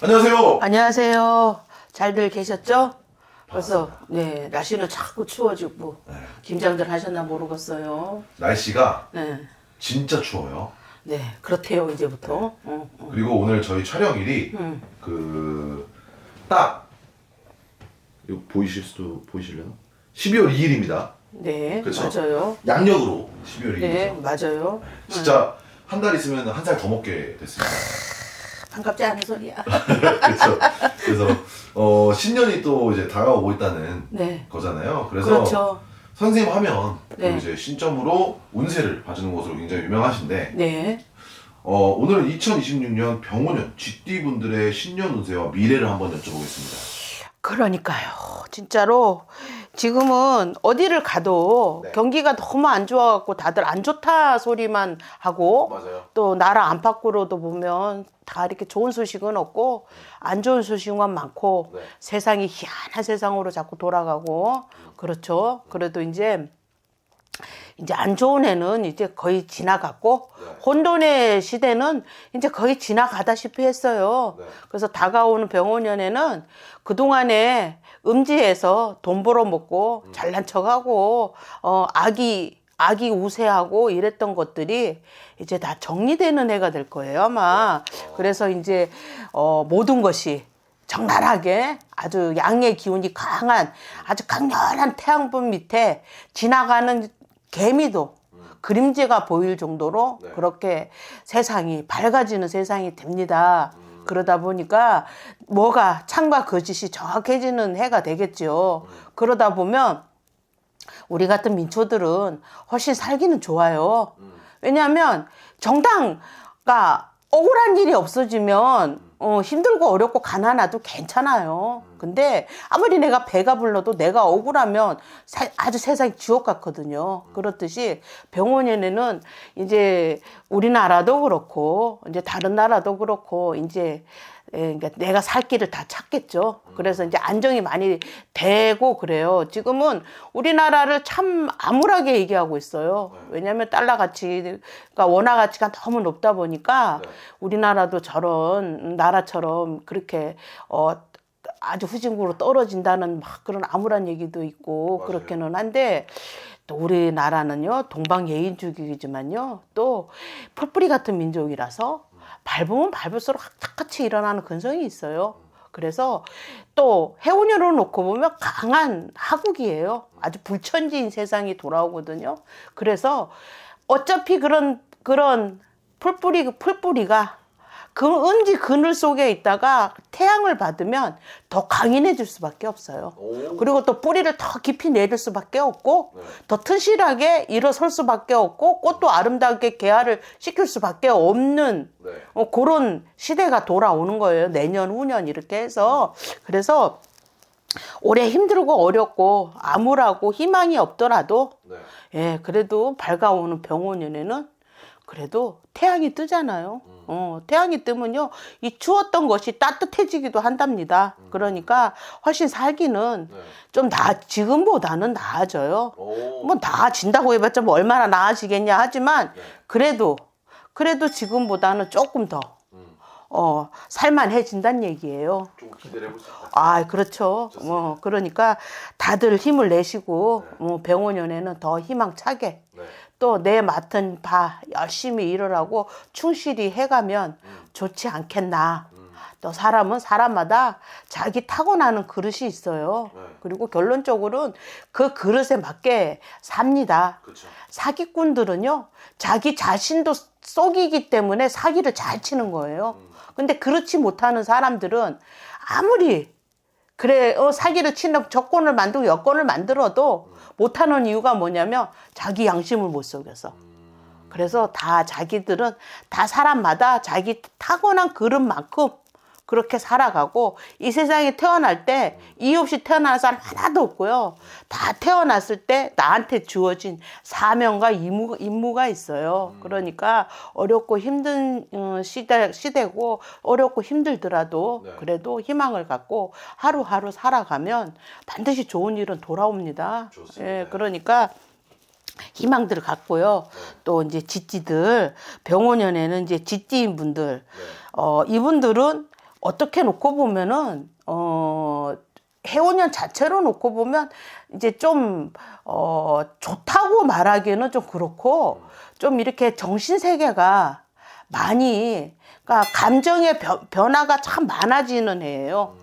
안녕하세요. 안녕하세요. 잘들 계셨죠? 벌써 네 날씨는 자꾸 추워지고 김장들 하셨나 모르겠어요. 날씨가 네, 진짜 추워요. 네 그렇대요 이제부터. 그리고 오늘 저희 촬영일이 딱 이거 보이실래요? 12월 2일입니다. 네 그쵸? 맞아요. 양력으로 12월 2일이죠. 네 맞아요. 진짜 한 달 있으면 한 살 더 먹게 됐습니다. 반갑지 않은 소리야. 그렇죠. 그래서 신년이 또 이제 다가오고 있다는 네 거잖아요. 그래서 그렇죠. 선생님 하면 네. 또 이제 신점으로 운세를 봐주는 것으로 굉장히 유명하신데 네 오늘은 2026년 병오년 쥐띠 분들의 신년 운세와 미래를 한번 여쭤보겠습니다. 그러니까요. 진짜로 지금은 어디를 가도 네. 경기가 너무 안 좋아갖고 다들 안 좋다 소리만 하고 맞아요. 또 나라 안팎으로도 보면 다 이렇게 좋은 소식은 없고 안 좋은 소식만 많고 네. 세상이 희한한 세상으로 자꾸 돌아가고 그렇죠. 그래도 이제 안 좋은 해는 이제 거의 지나갔고 네. 혼돈의 시대는 이제 거의 지나가다시피 했어요. 네. 그래서 다가오는 병오년에는 그동안에 음지에서 돈 벌어먹고 잘난 척하고 악이 우세하고 이랬던 것들이 이제 다 정리되는 해가 될 거예요 아마. 그래서 이제 모든 것이 적나라하게 아주 양의 기운이 강한 아주 강렬한 태양빛 밑에 지나가는 개미도 그림자가 보일 정도로 네. 그렇게 세상이 밝아지는 세상이 됩니다. 그러다 보니까 뭐가 참과 거짓이 정확해지는 해가 되겠죠. 그러다 보면 우리 같은 민초들은 훨씬 살기는 좋아요. 왜냐하면 정당가 억울한 일이 없어지면 힘들고 어렵고 가난해도 괜찮아요. 근데 아무리 내가 배가 불러도 내가 억울하면 아주 세상이 지옥 같거든요. 그렇듯이 병원에는 이제 우리나라도 그렇고 이제 다른 나라도 그렇고 이제 그러니까 내가 살 길을 다 찾겠죠. 그래서 이제 안정이 많이 되고 그래요. 지금은 우리나라를 참 암울하게 얘기하고 있어요. 왜냐하면 달러 가치가 원화 가치가 너무 높다 보니까 우리나라도 저런 나라처럼 그렇게 아주 후진국으로 떨어진다는 막 그런 암울한 얘기도 있고 맞아요. 그렇게는 한데 또 우리나라는요 동방예인족이지만요 또 풀뿌리 같은 민족이라서 밟으면 밟을수록 악착같이 일어나는 근성이 있어요. 그래서 또 해운으로 놓고 보면 강한 하국이에요. 아주 불천지인 세상이 돌아오거든요. 그래서 어차피 그런 풀뿌리가 그 은지 그늘 속에 있다가 태양을 받으면 더 강인해질 수밖에 없어요. 그리고 또 뿌리를 더 깊이 내릴 수밖에 없고 더 튼실하게 일어설 수밖에 없고 꽃도 아름답게 개화를 시킬 수밖에 없는 그런 시대가 돌아오는 거예요. 내년, 후년 이렇게 해서. 그래서 올해 힘들고 어렵고 암울하고 희망이 없더라도 예, 그래도 밝아오는 병오년에는 그래도 태양이 뜨잖아요. 태양이 뜨면요, 이 추웠던 것이 따뜻해지기도 한답니다. 그러니까 훨씬 살기는 좀 지금보다는 나아져요. 뭐 나아진다고 해봤자 뭐 얼마나 나아지겠냐 하지만 그래도 지금보다는 조금 더 살만해진다는 얘기예요. 좀 기대해볼 수 있다. 아, 그렇죠. 그러니까 다들 힘을 내시고 병오년에는 더 희망차게 또 내 맡은 바 열심히 일을 충실히 해가면 좋지 않겠나. 또 사람은 사람마다 자기 타고나는 그릇이 있어요. 그리고 결론적으로는 그 그릇에 맞게 삽니다. 그렇죠. 사기꾼들은요, 자기 자신도 속이기 때문에 사기를 잘 치는 거예요. 근데 그렇지 못하는 사람들은 아무리 그래 사기를 치는 조건을 만들고 여건을 만들어도 못하는 이유가 뭐냐면 자기 양심을 못 속여서. 그래서 다 자기들은 다 사람마다 자기 타고난 그릇만큼 그렇게 살아가고 이 세상에 태어날 때 이유 없이 태어나는 사람 하나도 없고요. 다 태어났을 때 나한테 주어진 사명과 임무가 있어요. 그러니까 어렵고 힘든 시대고 어렵고 힘들더라도 그래도 희망을 갖고 하루하루 살아가면 반드시 좋은 일은 돌아옵니다. 좋습니다. 예, 그러니까 희망들을 갖고요. 또 이제 쥐띠들 병오년에는 이제 쥐띠인 분들 이분들은 어떻게 놓고 보면은 해운년 자체로 놓고 보면 이제 좀 좋다고 말하기에는 좀 그렇고 좀 이렇게 정신 세계가 많이 그러니까 감정의 변화가 참 많아지는 해예요.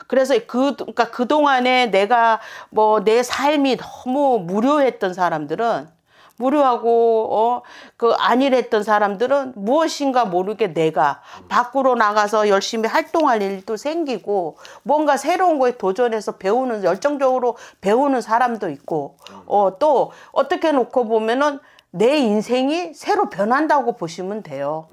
그래서 그러니까 그동안에 내가 뭐 내 삶이 너무 무료했던 사람들은 무료하고 그 안일했던 사람들은 무엇인가 모르게 내가 밖으로 나가서 열심히 활동할 일도 생기고 뭔가 새로운 거에 도전해서 배우는 열정적으로 배우는 사람도 있고 또 어떻게 놓고 보면은 내 인생이 새로 변한다고 보시면 돼요.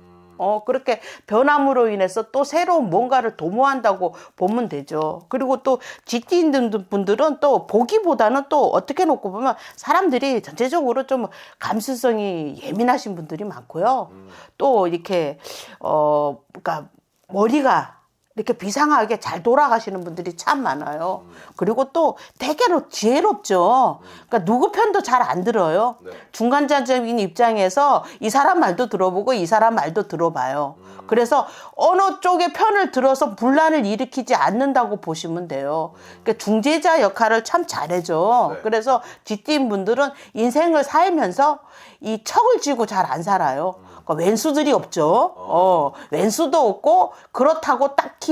그렇게 변함으로 인해서 또 새로운 뭔가를 도모한다고 보면 되죠. 그리고 또 GT 있는 분들은 또 보기보다는 또 어떻게 놓고 보면 사람들이 전체적으로 좀 감수성이 예민하신 분들이 많고요. 또 이렇게, 그러니까 머리가 이렇게 비상하게 잘 돌아가시는 분들이 참 많아요. 그리고 또 대개로 지혜롭죠. 그러니까 누구 편도 잘 안 들어요. 네. 중간자적인 입장에서 이 사람 말도 들어보고 이 사람 말도 들어봐요. 그래서 어느 쪽의 편을 들어서 분란을 일으키지 않는다고 보시면 돼요. 그러니까 중재자 역할을 참 잘해줘. 네. 그래서 GT인 분들은 인생을 살면서 이 척을 지고 잘 안 살아요. 그러니까 왼수들이 없죠. 왼수도 없고 그렇다고 딱히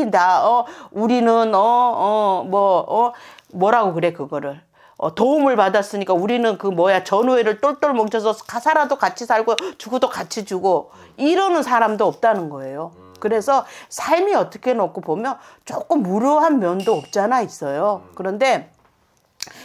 우리는 뭐라고 그래 그거를. 도움을 받았으니까 우리는 전우회를 똘똘 뭉쳐서 가사라도 같이 살고 죽어도 같이 주고 이러는 사람도 없다는 거예요. 그래서 삶이 어떻게 놓고 보면 조금 무료한 면도 없잖아 있어요. 그런데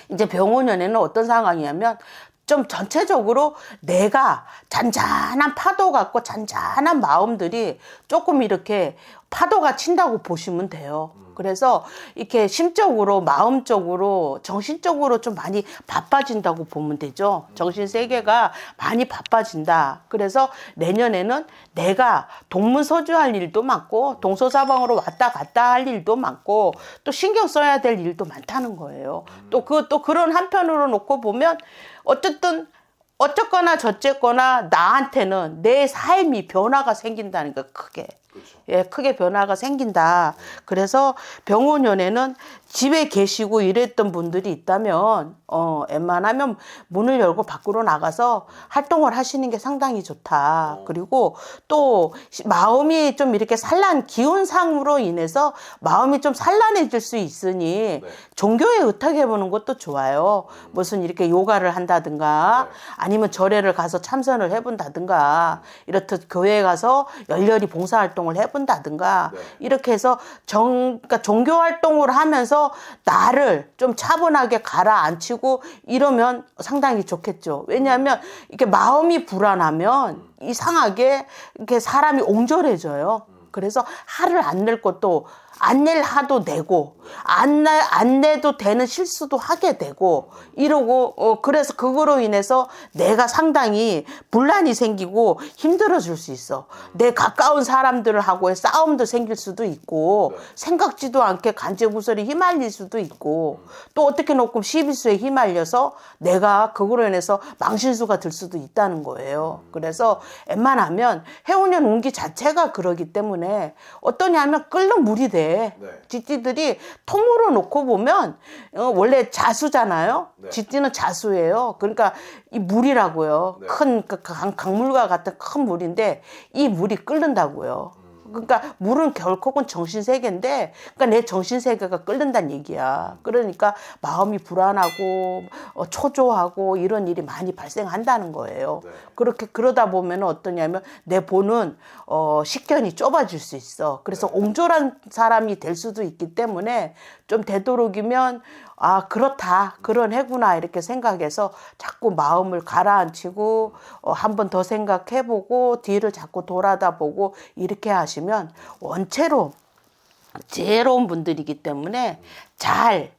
이제 병원연애는 어떤 상황이냐면 좀 전체적으로 내가 잔잔한 파도 같고 잔잔한 마음들이 조금 이렇게 파도가 친다고 보시면 돼요. 그래서 이렇게 심적으로, 마음적으로, 정신적으로 좀 많이 바빠진다고 보면 되죠. 정신 세계가 많이 바빠진다. 그래서 내년에는 내가 동문서주할 일도 많고 동서사방으로 왔다 갔다 할 일도 많고 또 신경 써야 될 일도 많다는 거예요. 또 그런 한편으로 놓고 보면 어쨌든 어쨌거나 저쨌거나 나한테는 내 삶이 변화가 생긴다는 거 크게. 그렇죠. 예, 크게 변화가 생긴다. 그래서 병원연애는 집에 계시고 이랬던 분들이 있다면 웬만하면 문을 열고 밖으로 나가서 활동을 하시는 게 상당히 좋다. 그리고 또 마음이 좀 이렇게 기운상으로 인해서 마음이 좀 산란해질 수 있으니 네. 종교에 의탁해 보는 것도 좋아요. 무슨 이렇게 요가를 한다든가 아니면 절에를 가서 참선을 해본다든가 이렇듯 교회에 가서 열렬히 봉사활동을 해본다든가 네. 이렇게 해서 그러니까 종교 활동을 하면서 나를 좀 차분하게 가라앉히고 이러면 상당히 좋겠죠. 왜냐하면 이렇게 마음이 불안하면 이상하게 이렇게 사람이 옹졸해져요. 그래서 화를 안 낼 것도 안 낼 화도 내고 안 내도 되는 실수도 하게 되고 이러고 그래서 그거로 인해서 내가 상당히 분란이 생기고 힘들어질 수 있어. 내 가까운 사람들하고의 싸움도 생길 수도 있고 생각지도 않게 간제무설에 휘말릴 수도 있고 또 어떻게 놓고 시비수에 휘말려서 내가 그거로 인해서 망신수가 들 수도 있다는 거예요. 그래서 웬만하면 해운년 운기 자체가 그러기 때문에 어떠냐면 끓는 물이 돼. 네. 쥐띠들이 통으로 놓고 보면 원래 자수잖아요. 네. 쥐띠는 자수예요. 그러니까 이 물이라고요. 네. 큰 강물과 같은 큰 물인데 이 물이 끓는다고요. 그러니까 물은 결국은 정신세계인데 그러니까 내 정신세계가 끓는다는 얘기야. 그러니까 마음이 불안하고 초조하고 이런 일이 많이 발생한다는 거예요. 네. 그러다 보면 어떠냐면 내 보는 식견이 좁아질 수 있어. 그래서 옹졸한 사람이 될 수도 있기 때문에 좀 되도록이면 아 그렇다 그런 해구나 이렇게 생각해서 자꾸 마음을 가라앉히고 한 번 더 생각해보고 뒤를 자꾸 돌아다보고 이렇게 하시면 원체로 지혜로운 분들이기 때문에 잘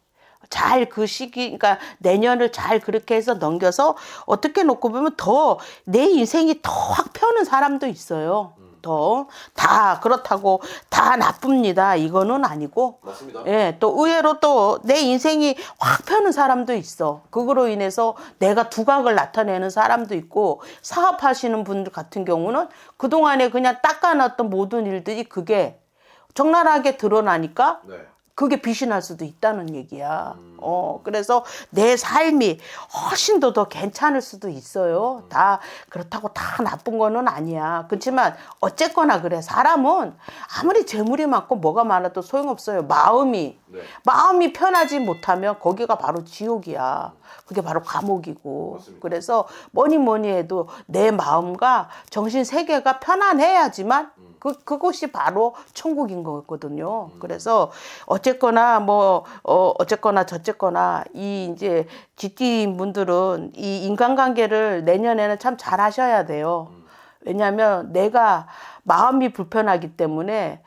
그 시기, 그러니까 내년을 잘 그렇게 해서 넘겨서 어떻게 놓고 보면 더 내 인생이 더 확 펴는 사람도 있어요. 다 그렇다고 다 나쁩니다. 이거는 아니고. 맞습니다. 예, 또 의외로 또 내 인생이 확 펴는 사람도 있어. 그거로 인해서 내가 두각을 나타내는 사람도 있고 사업하시는 분들 같은 경우는 그동안에 그냥 닦아놨던 모든 일들이 그게 적나라하게 드러나니까 네. 그게 빛이 날 수도 있다는 얘기야. 그래서 내 삶이 훨씬 더 괜찮을 수도 있어요. 다 그렇다고 다 나쁜 거는 아니야. 그렇지만 어쨌거나 그래. 사람은 아무리 재물이 많고 뭐가 많아도 소용없어요. 마음이 편하지 못하면 거기가 바로 지옥이야. 그게 바로 감옥이고. 맞습니다. 그래서 뭐니 해도 내 마음과 정신 세계가 편안해야지만 그것이 바로 천국인 거거든요. 그래서 어쨌거나 어쨌거나 저쨌거나 이 이제 GT 분들은 이 인간관계를 내년에는 참 잘 하셔야 돼요. 왜냐하면 내가 마음이 불편하기 때문에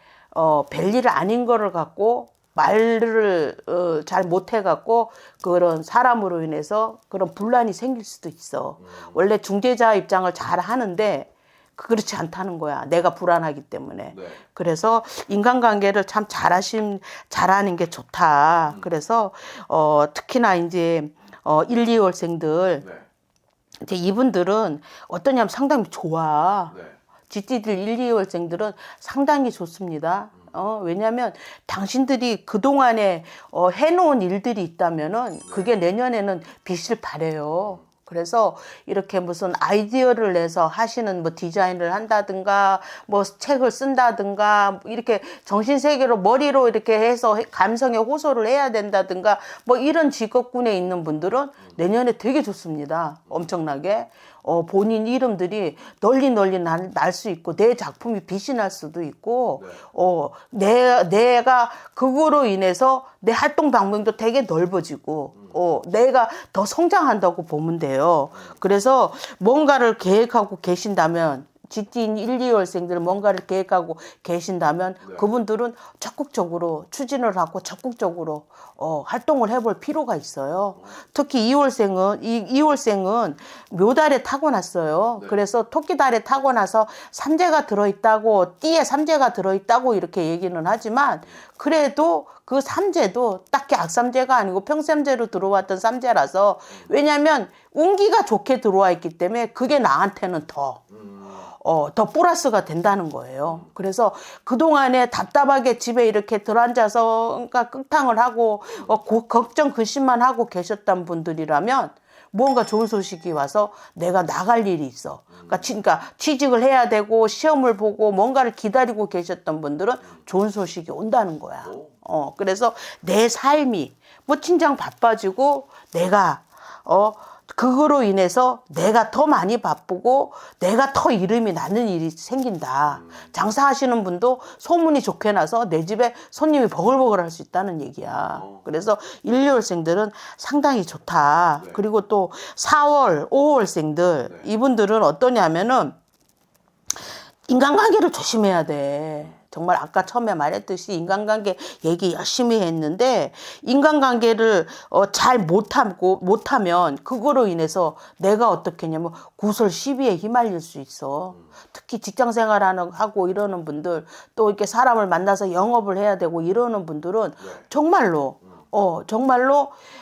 별일 아닌 거를 갖고 말을 잘 못해갖고 그런 사람으로 인해서 그런 분란이 생길 수도 있어. 원래 중재자 입장을 잘 하는데 그렇지 않다는 거야. 내가 불안하기 때문에. 네. 그래서 인간관계를 참 잘하는 게 좋다. 그래서 특히나 이제 1, 2월생들 네. 이제 이분들은 어떠냐면 상당히 좋아. 네. GT들 1, 2월생들은 상당히 좋습니다. 왜냐하면 당신들이 그동안에 해놓은 일들이 있다면은 그게 내년에는 빛을 발해요. 그래서 이렇게 무슨 아이디어를 내서 하시는 뭐 디자인을 한다든가 뭐 책을 쓴다든가 이렇게 정신세계로 머리로 이렇게 해서 감성에 호소를 해야 된다든가 뭐 이런 직업군에 있는 분들은 내년에 되게 좋습니다. 엄청나게. 본인 이름들이 널리 날 수 있고 내 작품이 빛이 날 수도 있고 내가 그거로 인해서 내 활동 방법도 되게 넓어지고 내가 더 성장한다고 보면 돼요. 그래서 뭔가를 계획하고 계신다면 GT인 1, 2월생들 뭔가를 계획하고 계신다면 그분들은 적극적으로 추진을 하고 적극적으로 활동을 해볼 필요가 있어요. 특히 2월생은 묘달에 타고났어요. 그래서 토끼달에 타고나서 삼재가 들어있다고 띠에 삼재가 들어있다고 이렇게 얘기는 하지만 그래도 그 삼재도 딱히 악삼재가 아니고 평삼재로 들어왔던 삼재라서 왜냐하면 운기가 좋게 들어와 있기 때문에 그게 나한테는 더 플러스가 된다는 거예요. 그래서 그동안에 답답하게 집에 이렇게 들어앉아서 그러니까 끙탕을 하고 걱정 근심만 하고 계셨던 분들이라면 뭔가 좋은 소식이 와서 내가 나갈 일이 있어. 그러니까 취직을 해야 되고 시험을 보고 뭔가를 기다리고 계셨던 분들은 좋은 소식이 온다는 거야. 그래서 내 삶이 뭐 진작 바빠지고 내가 그거로 인해서 내가 더 많이 바쁘고 내가 더 이름이 나는 일이 생긴다. 장사하시는 분도 소문이 좋게 나서 내 집에 손님이 버글버글 할 수 있다는 얘기야. 그래서 1, 2월생들은 상당히 좋다. 그리고 또 4월, 5월생들 이분들은 어떠냐면은 인간관계를 조심해야 돼. 정말 아까 처음에 말했듯이 인간관계 얘기 열심히 했는데 인간관계를 잘 못하면 그거로 인해서 내가 어떻게 했냐면 구설 시비에 휘말릴 수 있어. 특히 직장생활하고 이러는 분들 또 이렇게 사람을 만나서 영업을 해야 되고 이러는 분들은 정말로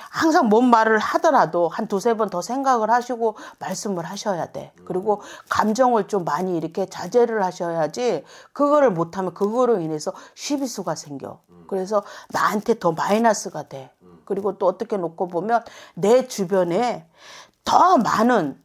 항상 뭔 말을 하더라도 한 두세 번 더 생각을 하시고 말씀을 하셔야 돼. 그리고 감정을 좀 많이 이렇게 자제를 하셔야지 그거를 못하면 그거로 인해서 시비수가 생겨. 그래서 나한테 더 마이너스가 돼. 그리고 또 어떻게 놓고 보면 내 주변에 더 많은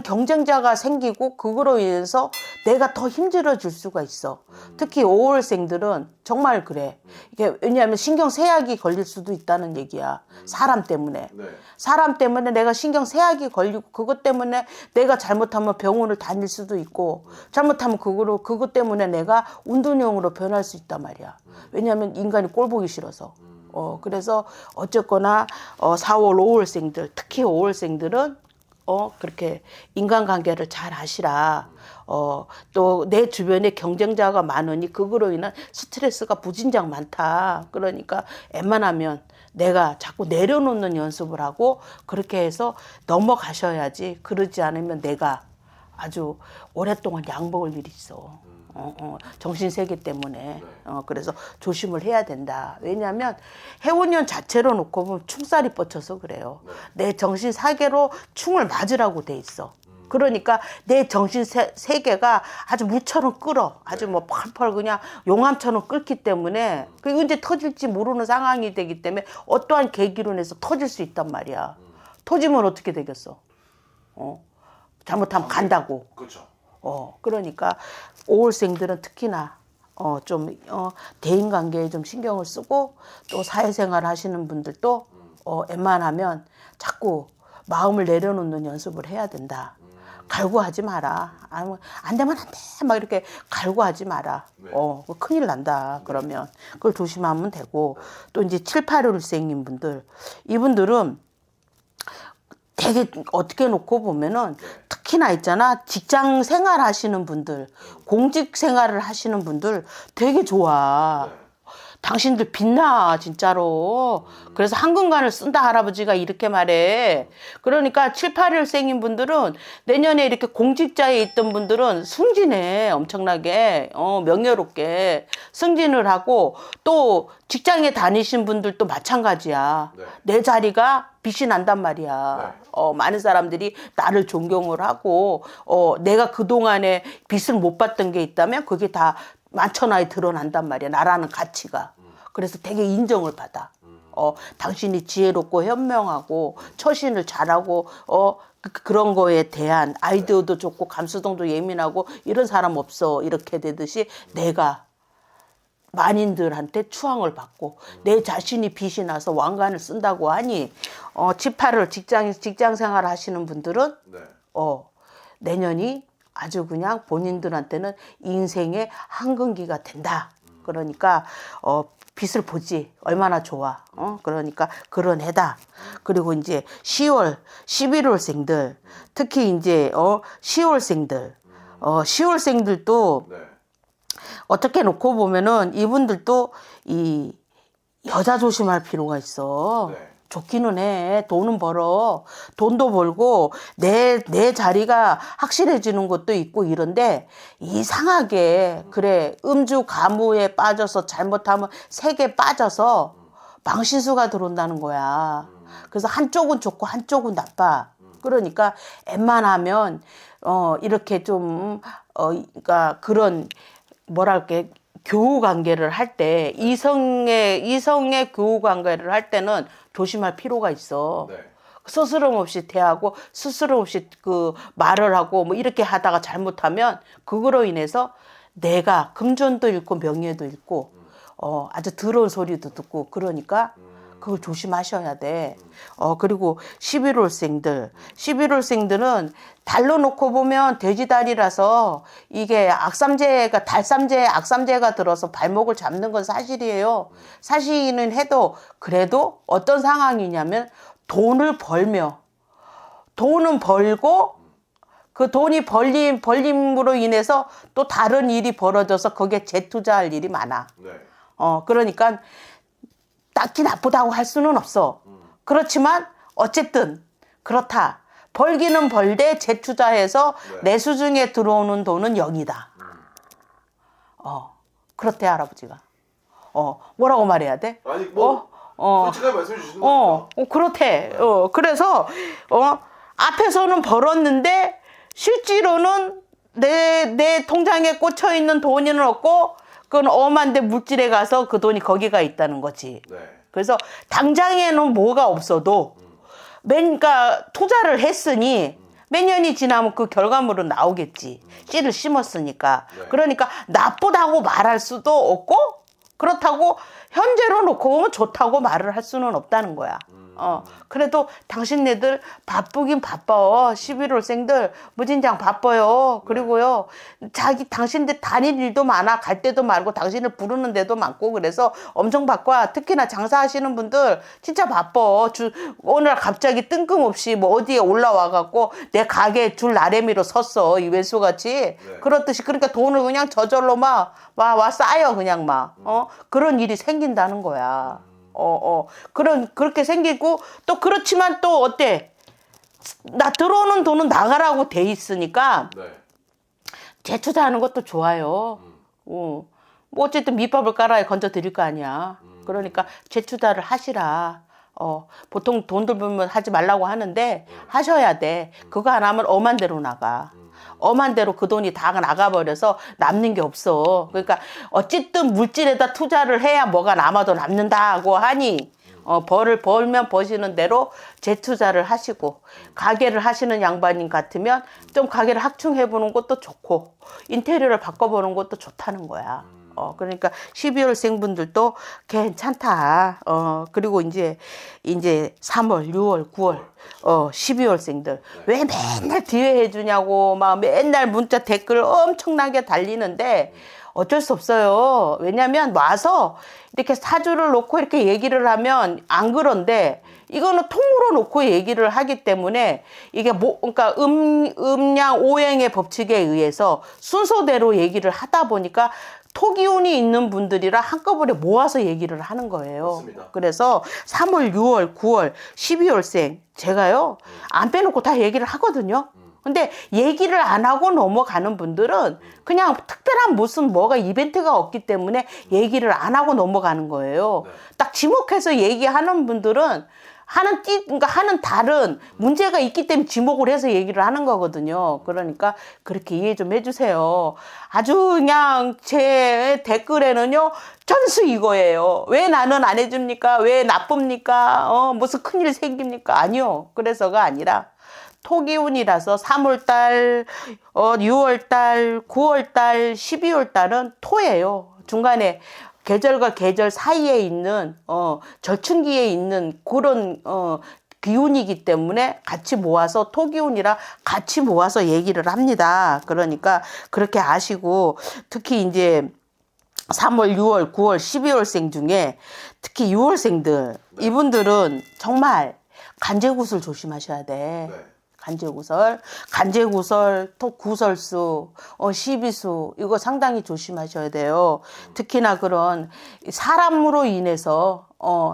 경쟁자가 생기고 그거로 인해서 내가 더 힘들어질 수가 있어. 특히 5월생들은 정말 그래. 이게 왜냐하면 신경쇠약이 걸릴 수도 있다는 얘기야. 사람 때문에. 사람 때문에 내가 신경쇠약이 걸리고 그것 때문에 내가 잘못하면 병원을 다닐 수도 있고 잘못하면 그것 때문에 내가 운동형으로 변할 수 있단 말이야. 왜냐하면 인간이 꼴 보기 싫어서. 그래서 어쨌거나 4월, 5월생들 특히 5월생들은 그렇게 인간관계를 잘 하시라. 또 내 주변에 경쟁자가 많으니 그거로 인한 스트레스가 무진장 많다. 그러니까 웬만하면 내가 자꾸 내려놓는 연습을 하고 그렇게 해서 넘어가셔야지. 그러지 않으면 내가 아주 오랫동안 양보할 일이 있어. 정신세계 때문에. 그래서 조심을 해야 된다. 왜냐하면 해운년 자체로 놓고 보면 충살이 뻗쳐서 그래요. 내 정신세계로 충을 맞으라고 돼 있어. 그러니까 내 정신 세계가 아주 물처럼 끓어. 아주 뭐 펄펄 그냥 용암처럼 끓기 때문에 그게 언제 터질지 모르는 상황이 되기 때문에 어떠한 계기로 인해서 터질 수 있단 말이야. 터지면 어떻게 되겠어? 잘못하면 간다고. 그렇죠. 그러니까 5월생들은 특히나 대인관계에 좀 신경을 쓰고 또 사회생활 하시는 분들도 웬만하면 자꾸 마음을 내려놓는 연습을 해야 된다. 갈구하지 마라. 안 되면 안 돼. 막 이렇게 갈구하지 마라. 네. 큰일 난다. 그러면 그걸 조심하면 되고 또 이제 7, 8월생인 분들 이분들은 되게 어떻게 놓고 보면은 특히나 있잖아 직장 생활 하시는 분들 공직 생활을 하시는 분들 되게 좋아. 당신들 빛나 진짜로. 그래서 한근간을 쓴다 할아버지가 이렇게 말해. 그러니까 7, 8월생인 분들은 내년에 이렇게 공직자에 있던 분들은 승진해 엄청나게 명예롭게 승진을 하고 또 직장에 다니신 분들도 마찬가지야. 네. 내 자리가 빛이 난단 말이야. 많은 사람들이 나를 존경을 하고 내가 그동안에 빛을 못 봤던 게 있다면 그게 다 만천하에 드러난단 말이야. 나라는 가치가. 그래서 되게 인정을 받아. 당신이 지혜롭고 현명하고 처신을 잘하고 그런 거에 대한 아이디어도 좋고 감수성도 예민하고 이런 사람 없어. 이렇게 되듯이 내가 만인들한테 추앙을 받고 내 자신이 빛이 나서 왕관을 쓴다고 하니 7, 8월 직장 생활 하시는 분들은 네. 내년이 아주 그냥 본인들한테는 인생의 한근기가 된다. 그러니까 빛을 보지 얼마나 좋아. 그러니까 그런 해다. 그리고 이제 10월, 11월생들 특히 이제 10월생들 10월생들도 네. 어떻게 놓고 보면은 이분들도 이 여자 조심할 필요가 있어. 네. 좋기는 해. 돈은 벌어. 돈도 벌고 내 자리가 확실해지는 것도 있고 이런데 이상하게 그래 음주 가무에 빠져서 잘못하면 색에 빠져서 망신수가 들어온다는 거야. 그래서 한쪽은 좋고 한쪽은 나빠. 그러니까 웬만하면 이렇게 좀 그러니까 그런 뭐랄까 교우 관계를 할 때 이성의 교우 관계를 할 때는 조심할 필요가 있어. 네. 스스럼 없이 대하고 스스럼 없이 그 말을 하고 뭐 이렇게 하다가 잘못하면 그거로 인해서 내가 금전도 잃고 명예도 잃고 아주 더러운 소리도 듣고 그러니까 그걸 조심하셔야 돼. 그리고 11월생들은 달로 놓고 보면 돼지다리라서 이게 악삼재가 들어서 발목을 잡는 건 사실이에요. 사실은 해도 그래도 어떤 상황이냐면 돈은 벌고 그 돈이 벌림으로 인해서 또 다른 일이 벌어져서 거기에 재투자할 일이 많아. 네. 그러니까 딱히 나쁘다고 할 수는 없어. 그렇지만 어쨌든 그렇다. 벌기는 벌되 재투자해서 네. 내 수중에 들어오는 돈은 0이다. 그렇대 할아버지가. 뭐라고 말해야 돼? 아니 뭐 솔직하게 말씀해 주시는 거죠. 그렇대. 그래서 앞에서는 벌었는데 실제로는 내 통장에 꽂혀 있는 돈은 없고 그건 엄한데 물질에 가서 그 돈이 거기가 있다는 거지. 네. 그래서 당장에는 뭐가 없어도 그러니까 투자를 했으니 몇 년이 지나면 그 결과물은 나오겠지. 씨를 심었으니까. 네. 그러니까 나쁘다고 말할 수도 없고 그렇다고 현재로 놓고 보면 좋다고 말을 할 수는 없다는 거야. 그래도 당신네들 바쁘긴 바빠. 11월생들 무진장 바빠요. 그리고요, 당신들 다닐 일도 많아. 갈 데도 많고 당신을 부르는 데도 많고 그래서 엄청 바빠. 특히나 장사하시는 분들 진짜 바빠. 오늘 갑자기 뜬금없이 뭐 어디에 올라와갖고 내 가게에 줄 나래미로 섰어. 이 왼수같이. 네. 그렇듯이 그러니까 돈을 그냥 저절로 와 쌓여 그냥 그런 일이 생긴다는 거야. 그렇게 생기고 또 그렇지만 또 어때? 나 들어오는 돈은 나가라고 돼 있으니까 네. 재투자하는 것도 좋아요. 뭐 어쨌든 밑밥을 깔아야 건져 드릴 거 아니야. 그러니까 재투자를 하시라. 보통 돈들 벌면 하지 말라고 하는데 하셔야 돼. 그거 안 하면 엄한 대로 나가. 엄한 대로 그 돈이 다 나가버려서 남는 게 없어. 그러니까 어쨌든 물질에다 투자를 해야 뭐가 남아도 남는다고 하니 벌면 버시는 대로 재투자를 하시고 가게를 하시는 양반님 같으면 좀 가게를 확충해보는 것도 좋고 인테리어를 바꿔보는 것도 좋다는 거야. 그러니까 12월생 분들도 괜찮다. 그리고 이제 3월, 6월, 9월, 12월생들 왜 맨날 뒤에 해주냐고 막 맨날 문자 댓글 엄청나게 달리는데 어쩔 수 없어요. 왜냐면 와서 이렇게 사주를 놓고 이렇게 얘기를 하면 안 그런데 이거는 통으로 놓고 얘기를 하기 때문에 이게 그러니까 음양 오행의 법칙에 의해서 순서대로 얘기를 하다 보니까 토기운이 있는 분들이라 한꺼번에 모아서 얘기를 하는 거예요. 맞습니다. 그래서 3월, 6월, 9월, 12월생 제가요 안 빼놓고 다 얘기를 하거든요. 근데 얘기를 안 하고 넘어가는 분들은 그냥 특별한 무슨 뭐가 이벤트가 없기 때문에 얘기를 안 하고 넘어가는 거예요. 네. 딱 지목해서 얘기하는 분들은 그러니까 하는 달은 문제가 있기 때문에 지목을 해서 얘기를 하는 거거든요. 그러니까 그렇게 이해 좀 해주세요. 아주 그냥 제 댓글에는요, 전수 이거예요. 왜 나는 안 해줍니까? 왜 나쁩니까? 무슨 큰일 생깁니까? 아니요. 그래서가 아니라 토기운이라서 3월달, 6월달, 9월달, 12월달은 토예요. 중간에 계절과 계절 사이에 있는 절충기에 있는 그런 기운이기 때문에 같이 모아서 토기운이라 같이 모아서 얘기를 합니다. 그러니까 그렇게 아시고 특히 이제 3월, 6월, 9월, 12월생 중에 특히 6월생들 이분들은 정말 간제구슬 조심하셔야 돼. 네. 간제구설, 구설수, 시비수 이거 상당히 조심하셔야 돼요. 특히나 그런 사람으로 인해서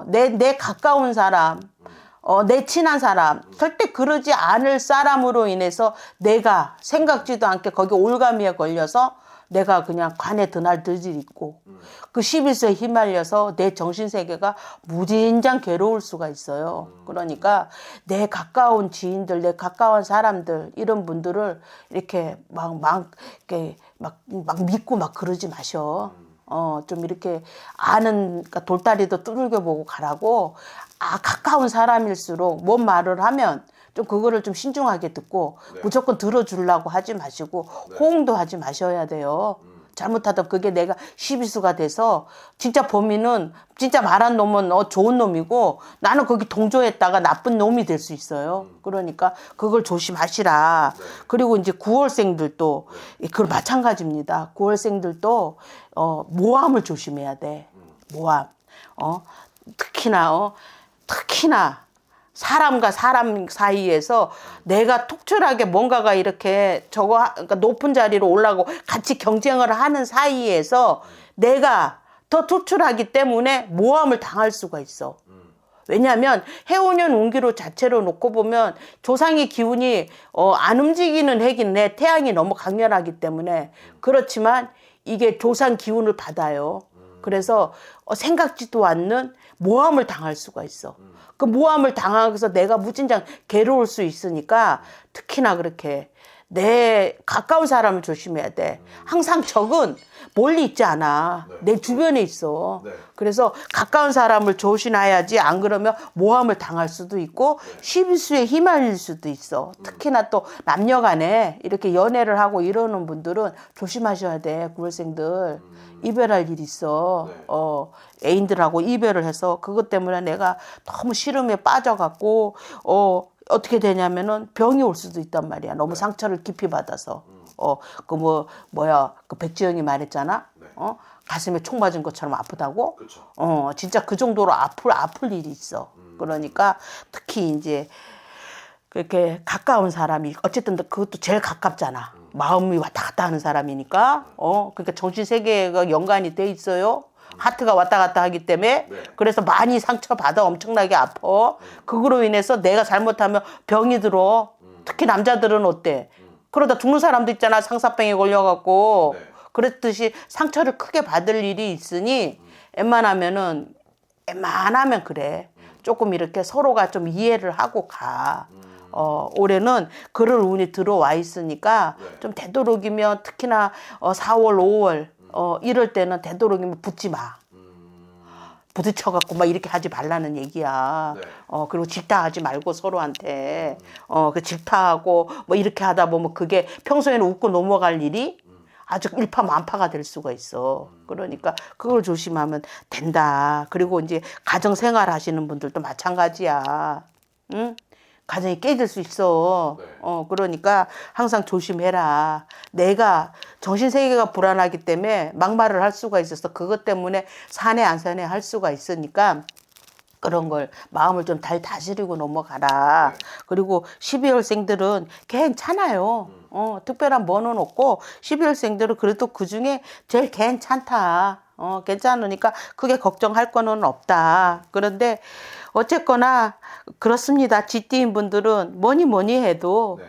내 가까운 사람, 내 친한 사람, 절대 그러지 않을 사람으로 인해서 내가 생각지도 않게 거기 올가미에 걸려서 내가 그냥 관에 드날드질 있고 그 시비수에 휘말려서 내 정신세계가 무진장 괴로울 수가 있어요. 그러니까 내 가까운 지인들, 내 가까운 사람들 이런 분들을 이렇게 막 믿고 막 그러지 마셔. 좀 이렇게 아는, 그러니까 돌다리도 두들겨 보고 가라고. 가까운 사람일수록 뭔 말을 하면 좀 그거를 좀 신중하게 듣고 네. 무조건 들어주려고 하지 마시고 네. 호응도 하지 마셔야 돼요. 잘못하다 그게 내가 시비수가 돼서 진짜 범인은 진짜 말한 놈은 좋은 놈이고 나는 거기 동조했다가 나쁜 놈이 될 수 있어요. 그러니까 그걸 조심하시라. 네. 그리고 이제 9월생들도 그걸 마찬가지입니다. 9월생들도 모함을 조심해야 돼. 모함. 특히나 사람과 사람 사이에서 내가 톡출하게 뭔가가 이렇게 그러니까 높은 자리로 올라가고 같이 경쟁을 하는 사이에서 내가 더 톡출하기 때문에 모함을 당할 수가 있어. 왜냐하면 해오년 운기로 자체로 놓고 보면 조상의 기운이 안 움직이는 해긴 내 태양이 너무 강렬하기 때문에 그렇지만 이게 조상 기운을 받아요. 그래서 생각지도 않는 모함을 당할 수가 있어. 그 모함을 당하면서 내가 무진장 괴로울 수 있으니까 특히나 그렇게 내 가까운 사람을 조심해야 돼. 항상 적은 멀리 있지 않아. 네. 내 주변에 있어. 네. 그래서 가까운 사람을 조심해야지 안 그러면 모함을 당할 수도 있고 시비수에 휘말릴 수도 있어. 특히나 또 남녀 간에 이렇게 연애를 하고 이러는 분들은 조심하셔야 돼. 9월생들. 이별할 일이 있어. 네. 애인들하고 이별을 해서 그것 때문에 내가 너무 시름에 빠져갖고 어떻게 되냐면은 병이 올 수도 있단 말이야. 너무 상처를 깊이 받아서. 그 백지영이 말했잖아. 네. 가슴에 총 맞은 것처럼 아프다고. 그렇죠. 진짜 그 정도로 아플 일이 있어. 그러니까 특히 이제 그렇게 가까운 사람이 어쨌든 그것도 제일 가깝잖아. 마음이 왔다 갔다 하는 사람이니까. 그러니까 정신 세계가 연관이 돼 있어요. 하트가 왔다 갔다 하기 때문에. 네. 그래서 많이 상처받아 엄청나게 아파. 그거로 인해서 내가 잘못하면 병이 들어. 특히 남자들은 어때? 그러다 죽는 사람도 있잖아. 상사병에 걸려갖고. 네. 그랬듯이 상처를 크게 받을 일이 있으니 웬만하면 그래. 조금 이렇게 서로가 좀 이해를 하고 가. 올해는 그럴 운이 들어와 있으니까 네. 좀 되도록이면 특히나 4월, 5월 이럴 때는 되도록이면 붙지 마. 부딪혀갖고 막 이렇게 하지 말라는 얘기야. 네. 그리고 질타하지 말고 서로한테. 그 질타하고 뭐 이렇게 하다 보면 그게 평소에는 웃고 넘어갈 일이 아주 일파만파가 될 수가 있어. 그러니까 그걸 조심하면 된다. 그리고 이제 가정생활 하시는 분들도 마찬가지야. 응? 가정이 깨질 수 있어. 네. 그러니까 항상 조심해라. 내가 정신세계가 불안하기 때문에 막말을 할 수가 있어서 그것 때문에 사내 안 사내 할 수가 있으니까 그런 걸 마음을 좀 다스리고 넘어가라. 네. 그리고 12월생들은 괜찮아요. 특별한 뭐는 없고 12월생들은 그래도 그중에 제일 괜찮다. 괜찮으니까 크게 걱정할 거는 없다. 그런데 어쨌거나 그렇습니다. 쥐띠인 분들은 뭐니 해도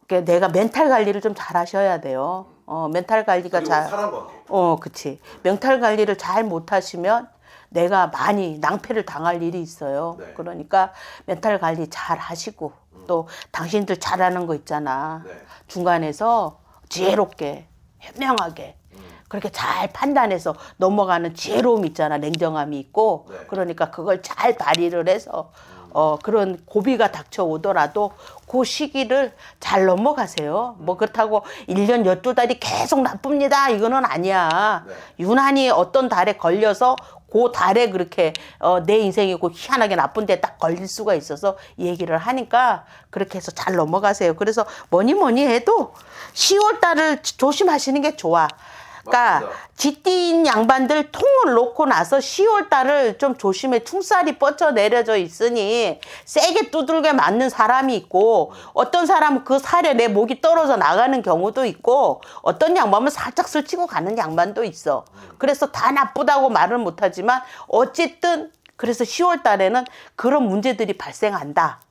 네. 내가 멘탈 관리를 좀 잘 하셔야 돼요. 멘탈 관리가 그리고 잘 사람관계. 그치. 멘탈 관리를 잘 못하시면 내가 많이 낭패를 당할 일이 있어요. 네. 그러니까 멘탈 관리 잘 하시고 또 당신들 잘하는 거 있잖아. 네. 중간에서 지혜롭게 현명하게 그렇게 잘 판단해서 넘어가는 지혜로움이 있잖아. 냉정함이 있고. 네. 그러니까 그걸 잘 발휘를 해서 그런 고비가 닥쳐오더라도 그 시기를 잘 넘어가세요. 뭐 그렇다고 1년 12달이 계속 나쁩니다. 이거는 아니야. 네. 유난히 어떤 달에 걸려서 그 달에 그렇게 내 인생이고 희한하게 나쁜 데 딱 걸릴 수가 있어서 얘기를 하니까 그렇게 해서 잘 넘어가세요. 그래서 뭐니 해도 10월 달을 조심하시는 게 좋아. 그러니까 맞습니다. 쥐띠인 양반들 통을 놓고 나서 10월 달을 좀 조심해. 충살이 뻗쳐 내려져 있으니 세게 두들겨 맞는 사람이 있고 어떤 사람은 그 살에 내 목이 떨어져 나가는 경우도 있고 어떤 양반은 살짝 스치고 가는 양반도 있어. 그래서 다 나쁘다고 말은 못하지만 어쨌든 그래서 10월 달에는 그런 문제들이 발생한다.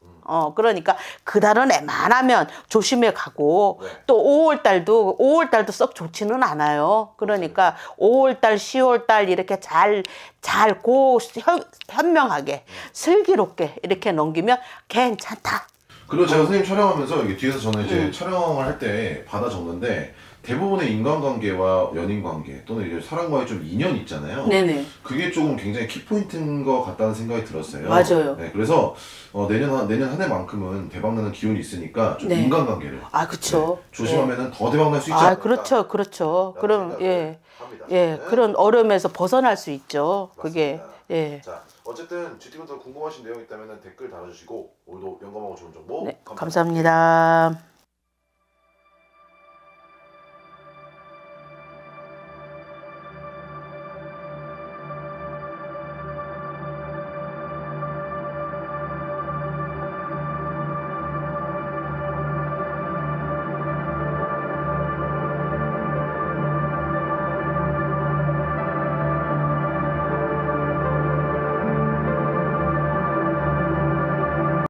그러니까 그 달은 웬만하면 조심해 가고 네. 또 5월 달도 썩 좋지는 않아요. 그러니까 5월 달, 10월 달 이렇게 잘 현명하게 슬기롭게 이렇게 넘기면 괜찮다. 그리고 제가 선생님 촬영하면서 이게 뒤에서 저는 이제 촬영을 할 때 받아 적는데 대부분의 인간관계와 연인관계 또는 이제 사람과의 좀 인연이 있잖아요. 네네. 그게 조금 굉장히 키포인트인 것 같다는 생각이 들었어요. 맞아요. 네, 그래서 내년 한 해만큼은 대박나는 기운이 있으니까 좀 네. 인간관계를 그쵸. 조심하면은 더 대박날 수 있지 않을까. 그렇죠. 그럼 합니다. 그런 어려움에서 벗어날 수 있죠. 그게 맞습니다. 자, 어쨌든 GT분들 궁금하신 내용 있다면 댓글 달아주시고 오늘도 영감하고 좋은 정보 감사합니다.